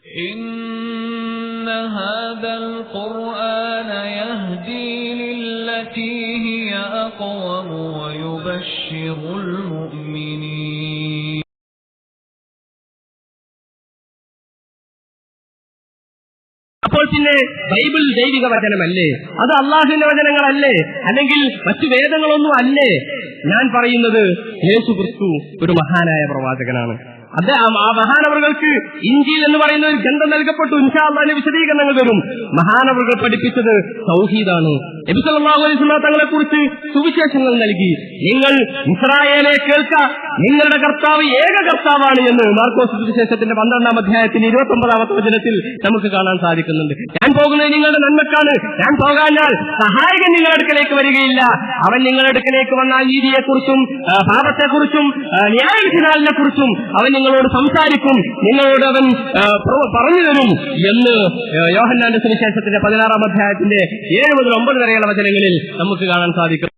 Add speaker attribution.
Speaker 1: إن هذا القرآن يهدي للتي هي أقوم ويبشر المؤمنين.
Speaker 2: അപ്പോൾ പിന്നെ ബൈബിൾ ദൈവിക വചനമല്ലേ? അത് അള്ളാഹുവിന്റെ വചനങ്ങളല്ലേ? അല്ലെങ്കിൽ മറ്റു വേദങ്ങളൊന്നും അല്ലേ? ഞാൻ പറയുന്നത് യേശുക്രിസ്തു ഒരു മഹാനായ പ്രവാചകനാണ്. അത് ആ മഹാനവറുകൾക്ക് ഇഞ്ചീൽ എന്ന് പറയുന്ന ഒരു ഗ്രന്ഥം നൽകപ്പെട്ടു. ഇൻഷാ അല്ലാഹ് അതിന്റെ വിശദീകരണങ്ങൾ വരും. മഹാനവറുകൾ പഠിപ്പിച്ചത് തൗഹീദാണ്. നബി സല്ലല്ലാഹു അലൈഹി വസല്ലം തങ്ങളെ കുറിച്ച് സുവിശേഷങ്ങൾ നൽകി. നിങ്ങൾ ഇസ്രായേലെ കേൾക്ക, നിങ്ങളുടെ കർത്താവ് ഏക കർത്താവാണ് എന്ന് മാർക്കോസ് സുവിശേഷത്തിന്റെ 12-ാം അധ്യായത്തിന് 29-ാമത്തെ വചനത്തിൽ നമുക്ക് കാണാൻ സാധിക്കുന്നുണ്ട്. ഞാൻ പോകുന്നത് നിങ്ങളുടെ നന്മക്കാണ്. ഞാൻ പോകാഞ്ഞാൽ സഹായകൻ നിങ്ങളുടെ അടുക്കലേക്ക് വരികയില്ല. അവൻ നിങ്ങളുടെ അടുക്കലേക്ക് വന്നാൽ നീതിയെക്കുറിച്ചും പാപത്തെക്കുറിച്ചും ന്യായവിധിനാളിനെ കുറിച്ചും അവൻ നിങ്ങളോട് സംസാരിക്കും, നിങ്ങളോട് അവൻ പറഞ്ഞു തരും എന്ന് യോഹന്നാന്റെ സുവിശേഷത്തിന്റെ 16-ാം അധ്യായത്തിന്റെ 7 മുതൽ 9 വരെയുള്ള വചനങ്ങളിൽ നമുക്ക് കാണാൻ സാധിക്കും.